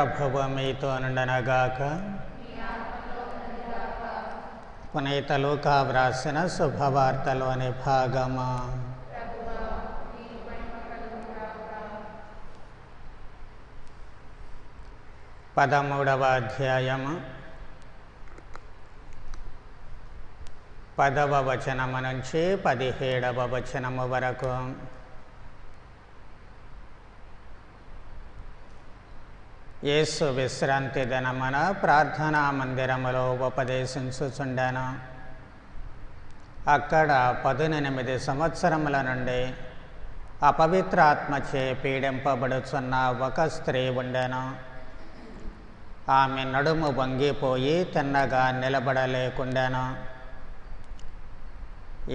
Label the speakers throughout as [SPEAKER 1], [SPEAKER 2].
[SPEAKER 1] ప్రభువు మీతో నుండనగాక. పునీత లూకా వ్రాసిన శుభవార్తలోని భాగము. పదమూడవ అధ్యాయము 10వ వచనము నుంచి 17వ వచనము వరకు. యేసు విశ్రాంతి దినమున ప్రార్థనా మందిరములో ఉపదేశించుచుండెను. అక్కడ 18 సంవత్సరముల నుండి అపవిత్రాత్మచే పీడింపబడుచున్న ఒక స్త్రీ ఉండెను. ఆమె నడుము వంగిపోయి తిన్నగా నిలబడలేకుండెను.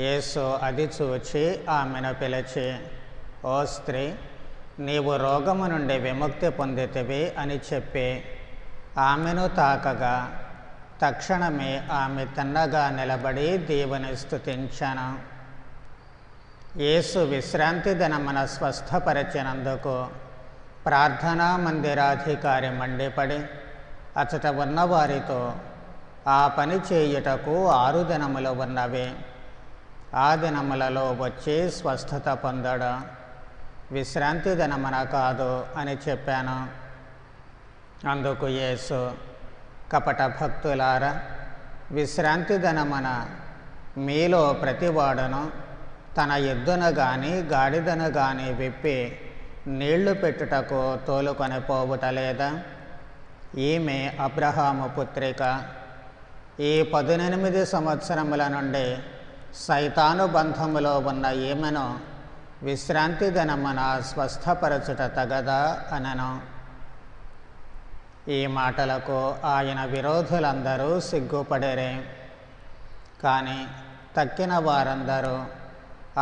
[SPEAKER 1] యేసు అది చూచి ఆమెను పిలిచి, ఓ స్త్రీ, నీవు రోగము నుండి విముక్తి పొందితివి అని చెప్పి ఆమెను తాకగా తక్షణమే ఆమె తిన్నగా నిలబడి దేవుని స్తుతించెను. యేసు విశ్రాంతి దినమున స్వస్థపరిచినందుకు ప్రార్థనా మందిరాధికారి మండిపడి అచట ఉన్నవారితో, ఆ పని చేయుటకు 6 దినములు ఉన్నవి, ఆ దినములలో వచ్చి స్వస్థత పొందడు, విశ్రాంతి దినమున కాదు అని చెప్పాను. అందుకు యేసు, కపట భక్తులారా, విశ్రాంతి దినమున మీలో ప్రతివాడును తన ఎద్దును గాని గాడిదను గాని విప్పి నీళ్లు పెట్టుటకు తోలుకొని పోవుటలేదా? ఈమె అబ్రహాము పుత్రిక. ఈ 18 సంవత్సరముల నుండి సైతాను బంధములో ఉన్న ఈమెను విశ్రాంతి దినమున స్వస్థపరచుట తగదా అనెను. ఈ మాటలకు ఆయన విరోధులందరూ సిగ్గుపడిరి. కానీ తక్కిన వారందరూ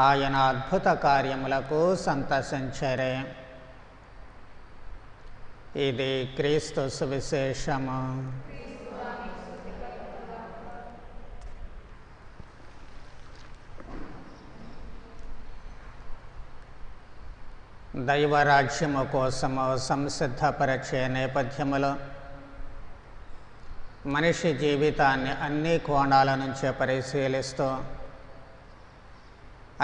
[SPEAKER 1] ఆయన అద్భుత కార్యములకు సంతసించరే. ఇది క్రీస్తు సువిశేషము. దైవరాజ్యము కోసము సంసిద్ధపరిచే నేపథ్యములో మనిషి జీవితాన్ని అన్ని కోణాల నుంచి పరిశీలిస్తూ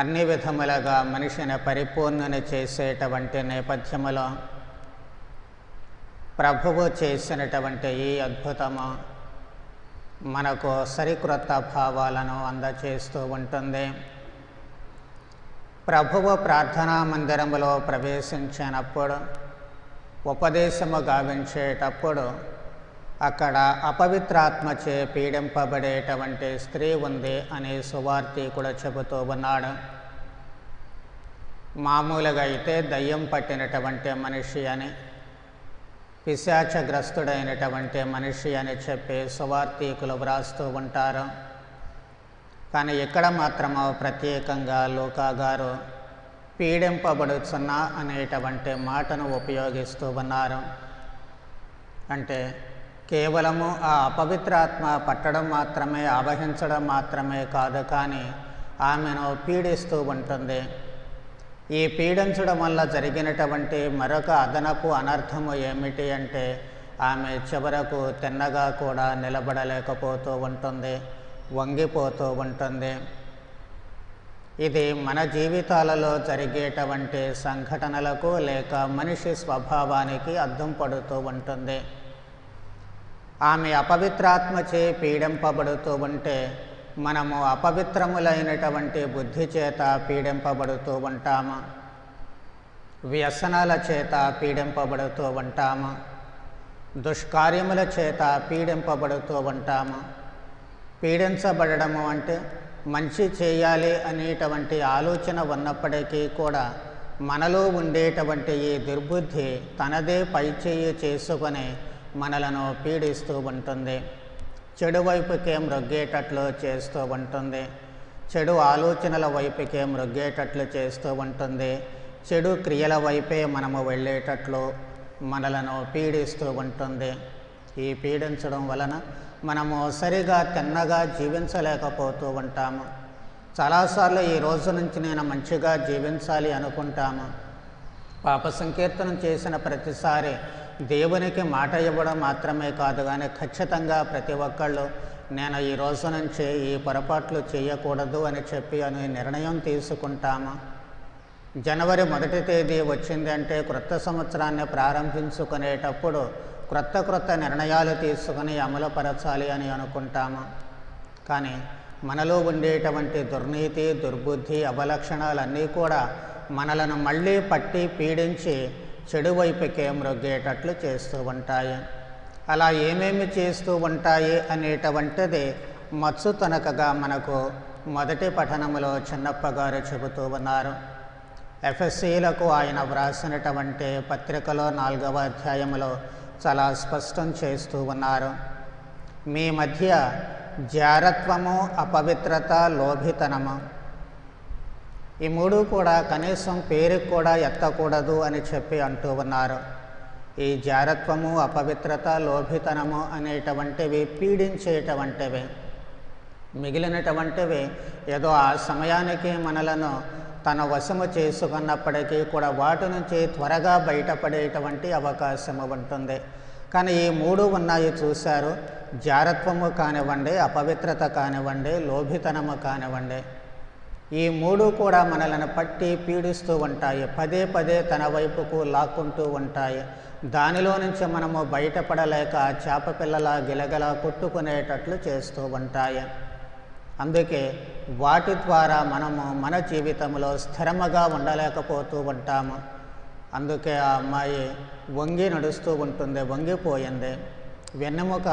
[SPEAKER 1] అన్ని విధములుగా మనిషిని పరిపూర్ణని చేసేటువంటి నేపథ్యములో ప్రభువు చేసినటువంటి ఈ అద్భుతము మనకు సరికొత్త భావాలను అందచేస్తూ ఉంటుంది. ప్రభువు ప్రార్థనా మందిరములో ప్రవేశించినప్పుడు, ఉపదేశము గావించేటప్పుడు అక్కడ అపవిత్రాత్మచే పీడింపబడేటువంటి స్త్రీ ఉంది అని సువార్తీకుడు చెబుతూ ఉన్నాడు. మామూలుగా అయితే దయ్యం పట్టినటువంటి మనిషి అని, పిశాచగ్రస్తుడైనటువంటి మనిషి అని చెప్పి సువార్తీకులు వ్రాస్తూ ఉంటారు. కానీ ఇక్కడ మాత్రము ప్రత్యేకంగా లూకా గారు పీడింపబడుచున్న అనేటువంటి మాటను ఉపయోగిస్తూ ఉన్నారు. అంటే కేవలము ఆ అపవిత్రాత్మ పట్టడం మాత్రమే, ఆవహించడం మాత్రమే కాదు, కానీ ఆమెను పీడిస్తూ ఉంటుంది. ఈ పీడించడం వల్ల జరిగినటువంటి మరొక అదనపు అనర్థము ఏమిటి అంటే, ఆమె చివరకు తిన్నగా కూడా నిలబడలేకపోతూ ఉంటుంది, వంగిపోతూ ఉంటుంది. ఇది మన జీవితాలలో జరిగేటువంటి సంఘటనలకు లేక మనిషి స్వభావానికి అద్దం పడుతూ ఉంటుంది. ఆమె అపవిత్రాత్మచే పీడింపబడుతూ ఉంటే మనము అపవిత్రములైనటువంటి బుద్ధి చేత పీడింపబడుతూ ఉంటాము, వ్యసనాల చేత పీడింపబడుతూ ఉంటాము, దుష్కార్యముల చేత పీడింపబడుతూ ఉంటాము. పీడించబడము అంటే మంచి చేయాలి అనేటువంటి ఆలోచన ఉన్నప్పటికీ కూడా మనలో ఉండేటువంటి ఈ దుర్బుద్ధి తనదే పైచేయి చేసుకొని మనలను పీడిస్తూ ఉంటుంది, చెడు వైపుకే మ్రొగ్గేటట్లు చేస్తూ ఉంటుంది, చెడు ఆలోచనల వైపుకే మ్రొగ్గేటట్లు చేస్తూ ఉంటుంది, చెడు క్రియల వైపే మనము వెళ్ళేటట్లు మనలను పీడిస్తూ ఉంటుంది. ఈ పీడించడం వలన మనము సరిగా తిన్నగా జీవించలేకపోతూ ఉంటాము. చాలాసార్లు ఈ రోజు నుంచి నేను మంచిగా జీవించాలి అనుకుంటాము. పాప సంకీర్తనం చేసిన ప్రతిసారి దేవునికి మాట ఇవ్వడం మాత్రమే కాదు కానీ ఖచ్చితంగా ప్రతి ఒక్కళ్ళు నేను ఈ రోజు నుంచి ఈ పొరపాట్లు చేయకూడదు అని చెప్పి నిర్ణయం తీసుకుంటాము. జనవరి 1వ తేదీ వచ్చింది అంటే క్రొత్త సంవత్సరాన్ని ప్రారంభించుకునేటప్పుడు క్రొత్త నిర్ణయాలు తీసుకుని అమలుపరచాలి అని అనుకుంటాము. కానీ మనలో ఉండేటువంటి దుర్నీతి, దుర్బుద్ధి, అవలక్షణాలన్నీ కూడా మనలను మళ్ళీ పట్టి పీడించి చెడు వైపుకే మ్రొగ్గేటట్లు చేస్తూ ఉంటాయి. అలా ఏమేమి చేస్తూ ఉంటాయి అనేటువంటిది మత్సు తనకగా మనకు మొదటి పఠనంలో చిన్నప్ప గారు చెబుతూ ఉన్నారు. ఎఫెసీలకు ఆయన వ్రాసినటువంటి పత్రికలో 4వ అధ్యాయంలో చాలా స్పష్టం చేస్తూ ఉన్నారు. మీ మధ్య జారత్వము, అపవిత్రత, లోభితనము ఈ మూడు కూడా కనీసం పేరుకు కూడా ఎత్తకూడదు అని చెప్పి అంటూ ఉన్నారు. ఈ జారత్వము, అపవిత్రత, లోభితనము అనేటువంటివి పీడించేటువంటివి. మిగిలినటువంటివి ఏదో ఆ సమయానికి మనలను తన వశము చేసుకున్నప్పటికీ కూడా వాటి నుంచి త్వరగా బయటపడేటువంటి అవకాశము ఉంటుంది. కానీ ఈ మూడు ఉన్నాయి చూశారు, జారత్వము కానివ్వండి, అపవిత్రత కానివ్వండి, లోభితనము కానివ్వండి, ఈ మూడు కూడా మనలను పట్టి పీడిస్తూ ఉంటాయి. పదే తన వైపుకు లాక్కుంటూ ఉంటాయి. దానిలో నుంచి మనము బయటపడలేక చేప పిల్లల గిలగలా కొట్టుకునేటట్లు చేస్తూ ఉంటాయి. అందుకే వాటి ద్వారా మనము మన జీవితంలో స్థిరముగా ఉండలేకపోతూ ఉంటాము. అందుకే ఆ అమ్మాయి వంగి నడుస్తూ ఉంటుంది, వంగిపోయింది. వెన్నెముక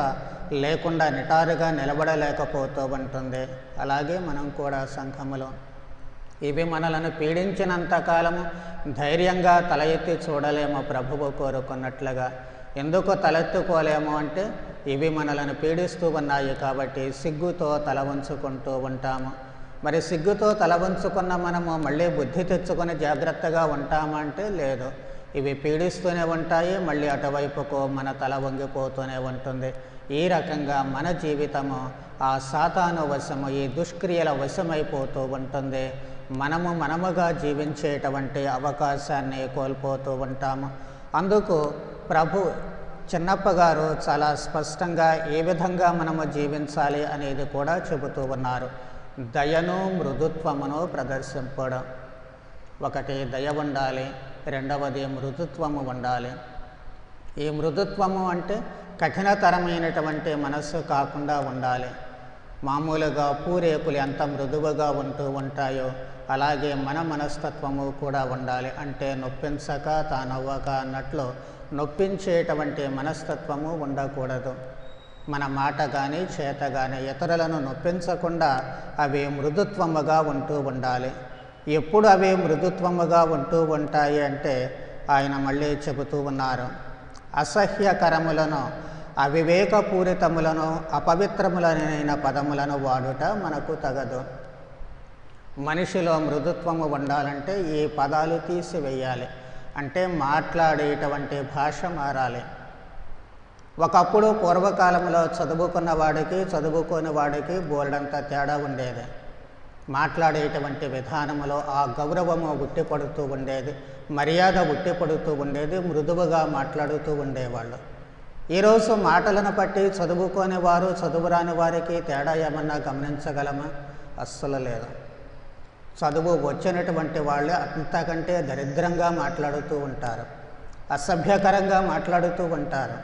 [SPEAKER 1] లేకుండా నిటారుగా నిలబడలేకపోతూ ఉంటుంది. అలాగే మనం కూడా సంఘములో ఇవి మనలను పీడించినంతకాలము ధైర్యంగా తల ఎత్తి చూడలేము ప్రభువు కోరుకున్నట్లుగా. ఎందుకు తలెత్తుకోలేము అంటే ఇవి మనలను పీడిస్తూ ఉన్నాయి కాబట్టి సిగ్గుతో తల వంచుకుంటూ ఉంటాము. మరి సిగ్గుతో తల వంచుకున్న మనము మళ్ళీ బుద్ధి తెచ్చుకొని జాగ్రత్తగా ఉంటామంటే లేదు. ఇవి పీడిస్తూనే ఉంటాయి, మళ్ళీ అటువైపుకు మన తల వంగిపోతూనే ఉంటుంది. ఈ రకంగా మన జీవితము ఆ సాతాను వశము, ఈ దుష్క్రియల వశమైపోతూ ఉంటుంది. మనముగా జీవించేటువంటి అవకాశాన్ని కోల్పోతూ ఉంటాము. అందుకు ప్రభు చిన్నప్ప గారు చాలా స్పష్టంగా ఏ విధంగా మనము జీవించాలి అనేది కూడా చెబుతూ ఉన్నారు. దయను, మృదుత్వమును ప్రదర్శింపడం. ఒకటి దయ ఉండాలి, రెండవది మృదుత్వము ఉండాలి. ఈ మృదుత్వము అంటే కఠినతరమైనటువంటి మనస్సు కాకుండా ఉండాలి. మామూలుగా పూరేకులు ఎంత మృదువుగా ఉంటూ ఉంటాయో అలాగే మన మనస్తత్వము కూడా ఉండాలి. అంటే నొప్పించక తానవ్వక అన్నట్లు నొప్పించేటువంటి మనస్తత్వము ఉండకూడదు. మన మాట కానీ చేత కానీ ఇతరులను నొప్పించకుండా అవి మృదుత్వముగా ఉంటూ ఉండాలి. ఎప్పుడు అవి మృదుత్వముగా ఉంటూ ఉంటాయి అంటే ఆయన మళ్ళీ చెబుతూ ఉన్నారు, అసహ్యకరములను, అవివేకపూరితములను, అపవిత్రములైన పదములను వాడుట మనకు తగదు. మనిషిలో మృదుత్వము ఉండాలంటే ఈ పదాలు తీసివేయాలి. అంటే మాట్లాడేటువంటి భాష మారాలి. ఒకప్పుడు పూర్వకాలంలో చదువుకున్న వాడికి చదువుకోని వాడికి బోల్డంత తేడా ఉండేది. మాట్లాడేటువంటి విధానంలో ఆ గౌరవము ఉట్టిపడుతూ ఉండేది, మర్యాద ఉట్టిపడుతూ ఉండేది, మృదువుగా మాట్లాడుతూ ఉండేవాళ్ళు. ఈరోజు మాటలను బట్టి చదువుకోని వారు చదువురాని వారికి తేడా ఏమన్నా గమనించగలమా? అస్సలు లేదు. చదువు వచ్చినటువంటి వాళ్ళే అంతకంటే దరిద్రంగా మాట్లాడుతూ ఉంటారు, అసభ్యకరంగా మాట్లాడుతూ ఉంటారు.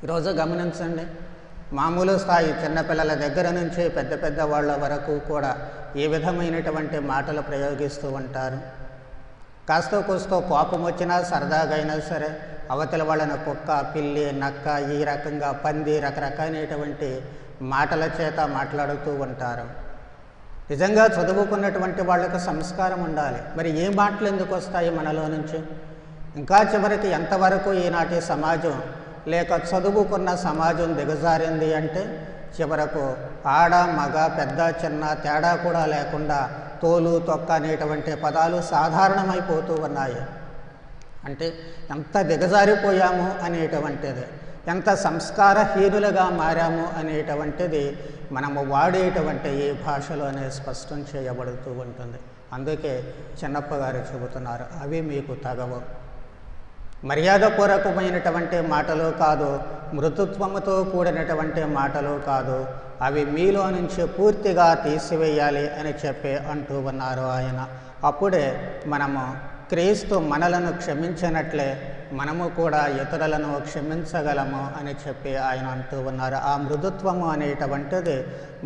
[SPEAKER 1] ఈరోజు గమనించండి, మామూలు స్థాయి చిన్నపిల్లల దగ్గర నుంచి పెద్ద వాళ్ళ వరకు కూడా ఏ విధమైనటువంటి మాటలు ప్రయోగిస్తూ ఉంటారు. కాస్తో కూస్తో కోపం వచ్చినా సరదాగా అయినా సరే అవతల వాళ్ళని కుక్క, పిల్లి, నక్క, ఈ రకంగా పంది, రకరకాలైనటువంటి మాటల చేత మాట్లాడుతూ ఉంటారు. నిజంగా చదువుకున్నటువంటి వాళ్ళకి సంస్కారం ఉండాలి. మరి ఏ మాటలు ఎందుకు వస్తాయి మనలో నుంచి? ఇంకా చివరికి ఎంతవరకు ఈనాటి సమాజం లేక చదువుకున్న సమాజం దిగజారింది అంటే చివరకు ఆడ, మగ, పెద్ద, చిన్న తేడా కూడా లేకుండా తోలు, తొక్క అనేటువంటి పదాలు సాధారణమైపోతూ ఉన్నాయి. అంటే ఎంత దిగజారిపోయాము అనేటువంటిది, ఎంత సంస్కారహీనులుగా మారాము అనేటువంటిది మనము వాడేటువంటి ఈ భాషలోనే స్పష్టం చేయబడుతూ ఉంటుంది. అందుకే చిన్నప్ప గారు చెబుతున్నారు, అవి మీకు తగవు. మర్యాదపూర్వకమైనటువంటి మాటలు కాదు, మృదుత్వముతో కూడినటువంటి మాటలు కాదు, అవి మీలో నుంచి పూర్తిగా తీసివేయాలి అని చెప్పి అంటూ ఉన్నారు ఆయన. అప్పుడే మనము క్రీస్తు మనలను క్షమించినట్లే మనము కూడా ఇతరులను క్షమించగలము అని చెప్పి ఆయన అంటూ ఉన్నారు. ఆ మృదుత్వము అనేటువంటిది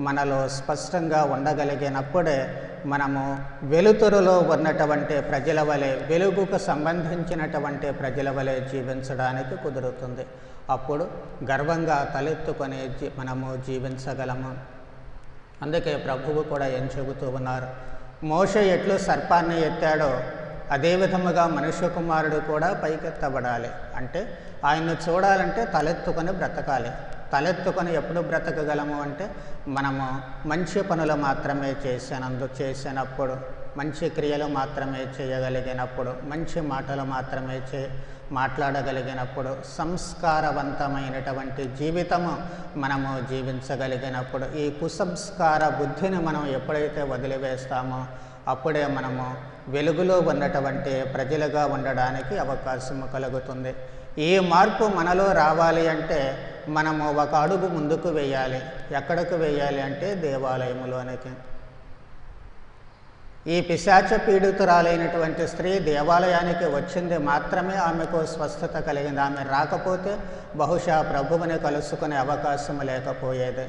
[SPEAKER 1] మనలో స్పష్టంగా ఉండగలిగినప్పుడే మనము వెలుతురులో ఉన్నటువంటి ప్రజల వలె, వెలుగుకు సంబంధించినటువంటి ప్రజల వలె జీవించడానికి కుదురుతుంది. అప్పుడు గర్వంగా తలెత్తుకొని మనము జీవించగలము. అందుకే ప్రభువు కూడా ఏం చెబుతూ ఉన్నారు, మోషే ఎట్లు సర్పాన్ని ఎత్తాడో అదే విధముగా మనుష్య కుమారుడు కూడా పైకెత్తబడాలి. అంటే ఆయన్ను చూడాలంటే తలెత్తుకొని బ్రతకాలి. తలెత్తుకొని ఎప్పుడు బ్రతకగలము అంటే మనము మంచి పనులు మాత్రమే చేసినప్పుడు, మంచి క్రియలు మాత్రమే చేయగలిగినప్పుడు, మంచి మాటలు మాత్రమే మాట్లాడగలిగినప్పుడు, సంస్కారవంతమైనటువంటి జీవితము మనము జీవించగలిగినప్పుడు, ఈ కుసంస్కార బుద్ధిని మనం ఎప్పుడైతే వదిలివేస్తామో అప్పుడే మనము వెలుగులో ఉన్నటువంటి ప్రజలుగా ఉండడానికి అవకాశం కలుగుతుంది. ఈ మార్పు మనలో రావాలి అంటే మనము ఒక అడుగు ముందుకు వేయాలి. ఎక్కడికి వేయాలి అంటే దేవాలయంలోనికి. ఈ పిశాచ పీడితురాలైనటువంటి స్త్రీ దేవాలయానికి వచ్చింది మాత్రమే ఆమెకు స్వస్థత కలిగింది. ఆమె రాకపోతే బహుశా ప్రభువుని కలుసుకునే అవకాశం లేకపోయేది.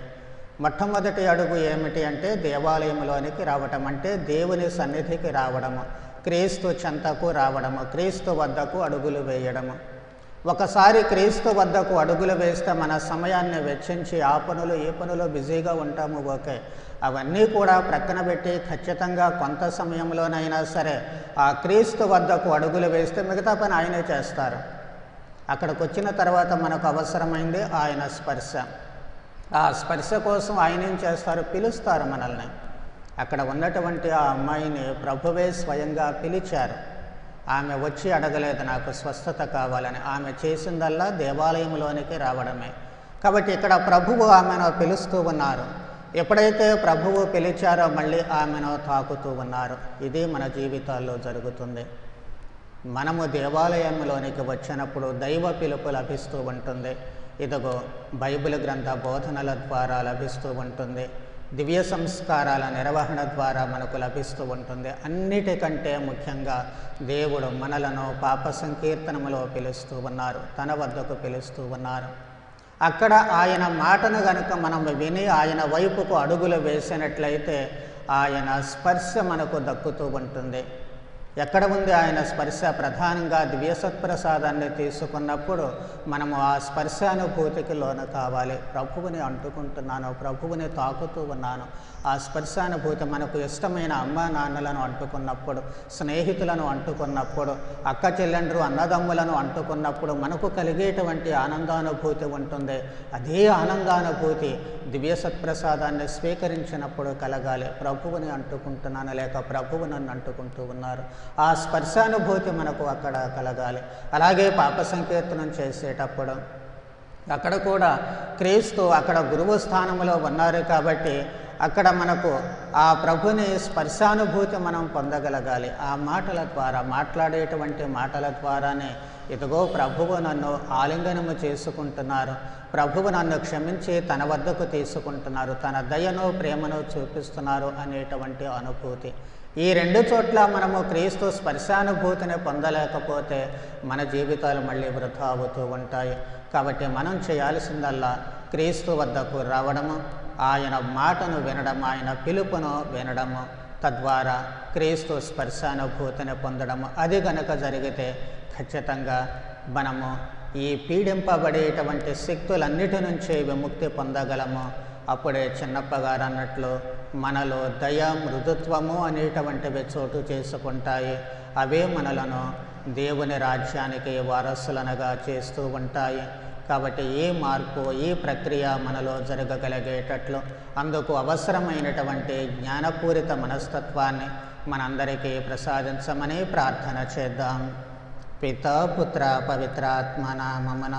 [SPEAKER 1] మొట్టమొదటి అడుగు ఏమిటి అంటే దేవాలయంలోనికి రావటం, అంటే దేవుని సన్నిధికి రావడము, క్రీస్తు చెంతకు రావడము, క్రీస్తు వద్దకు అడుగులు వేయడము. ఒకసారి క్రీస్తు వద్దకు అడుగులు వేస్తే మన సమయాన్ని వెచ్చించి ఆ పనులు ఈ పనులు బిజీగా ఉంటాము. ఓకే, అవన్నీ కూడా ప్రక్కన పెట్టి ఖచ్చితంగా కొంత సమయంలోనైనా సరే ఆ క్రీస్తు వద్దకు అడుగులు వేస్తే మిగతా పని ఆయనే చేస్తారు. అక్కడికి వచ్చిన తర్వాత మనకు అవసరమైంది ఆయన స్పర్శ. ఆ స్పర్శ కోసం ఆయన ఏం చేస్తారు, పిలుస్తారు మనల్ని. అక్కడ ఉన్నటువంటి ఆ అమ్మాయిని ప్రభువే స్వయంగా పిలిచారు. ఆమె వచ్చి అడగలేదు నాకు స్వస్థత కావాలని. ఆమె చేసిందల్లా దేవాలయంలోనికి రావడమే. కాబట్టి ఇక్కడ ప్రభువు ఆమెను పిలుస్తూ ఉన్నారు. ఎప్పుడైతే ప్రభువు పిలిచారో మళ్ళీ ఆమెను తాకుతూ ఉన్నారు. ఇది మన జీవితాల్లో జరుగుతుంది. మనము దేవాలయంలోనికి వచ్చినప్పుడు దైవ పిలుపు లభిస్తూ ఉంటుంది. ఇదిగో బైబిల్ గ్రంథ బోధనల ద్వారా లభిస్తూ ఉంటుంది. దివ్య సంస్కారాల నిర్వహణ ద్వారా మనకు లభిస్తూ ఉంటుంది. అన్నిటికంటే ముఖ్యంగా దేవుడు మనలను పాప సంకీర్తనములో పిలుస్తూ ఉన్నారు, తన వద్దకు పిలుస్తూ ఉన్నారు. అక్కడ ఆయన మాటను గనుక మనం విని ఆయన వైపుకు అడుగులు వేసినట్లయితే ఆయన స్పర్శ మనకు దక్కుతూ ఉంటుంది. ఎక్కడ ఉంది ఆయన స్పర్శ? ప్రధానంగా దివ్య సత్ప్రసాదాన్ని తీసుకున్నప్పుడు మనము ఆ స్పర్శానుభూతికి లోను కావాలి. ప్రభువుని అంటుకుంటున్నాను, ప్రభువుని తాకుతూ ఉన్నాను. ఆ స్పర్శానుభూతి మనకు ఇష్టమైన అమ్మా నాన్నలను అంటుకున్నప్పుడు, స్నేహితులను అంటుకున్నప్పుడు, అక్క చెల్లెండ్రు అన్నదమ్ములను అంటుకున్నప్పుడు మనకు కలిగేటువంటి ఆనందానుభూతి ఉంటుంది. అదే ఆనందానుభూతి దివ్య సత్ప్రసాదాన్ని స్వీకరించినప్పుడు కలగాలి. ప్రభువుని అంటుకుంటున్నాను లేక ప్రభువు నన్ను అంటుకుంటూ ఉన్నారు, ఆ స్పర్శానుభూతి మనకు అక్కడ కలగాలి. అలాగే పాప సంకీర్తనం చేసేటప్పుడు అక్కడ కూడా క్రీస్తు అక్కడ గురువు స్థానంలో ఉన్నారు కాబట్టి అక్కడ మనకు ఆ ప్రభుని స్పర్శానుభూతి మనం పొందగలగాలి. ఆ మాటల ద్వారా, మాట్లాడేటువంటి మాటల ద్వారానే ఇదిగో ప్రభువు నన్ను ఆలింగనము చేసుకుంటున్నారు, ప్రభువు నన్ను క్షమించి తన వద్దకు తీసుకుంటున్నారు, తన దయను ప్రేమను చూపిస్తున్నారు అనేటువంటి అనుభూతి. ఈ రెండు చోట్ల మనము క్రీస్తు స్పర్శానుభూతిని పొందలేకపోతే మన జీవితాలు మళ్ళీ వృధా అవుతూ ఉంటాయి. కాబట్టి మనం చేయాల్సిందల్లా క్రీస్తు వద్దకు రావడము, ఆయన మాటను వినడం, ఆయన పిలుపును వినడము, తద్వారా క్రీస్తు స్పర్శానుభూతిని పొందడము. అది గనక జరిగితే ఖచ్చితంగా మనము ఈ పీడింపబడేటువంటి శక్తులన్నిటి నుంచి విముక్తి పొందగలము. అప్పుడే చిన్నప్పగారు అన్నట్లు మనలో దయ, మృదుత్వము అనేటువంటివి చోటు చేసుకుంటాయి. అవే మనలను దేవుని రాజ్యానికి వారసులనగా చేస్తూ ఉంటాయి. కాబట్టి ఈ మార్పు, ఈ ప్రక్రియ మనలో జరగగలిగేటట్లు అందుకు అవసరమైనటువంటి జ్ఞానపూరిత మనస్తత్వాన్ని మనందరికీ ప్రసాదించమని ప్రార్థన చేద్దాం. పితా పుత్ర పవిత్రాత్మ నామమున.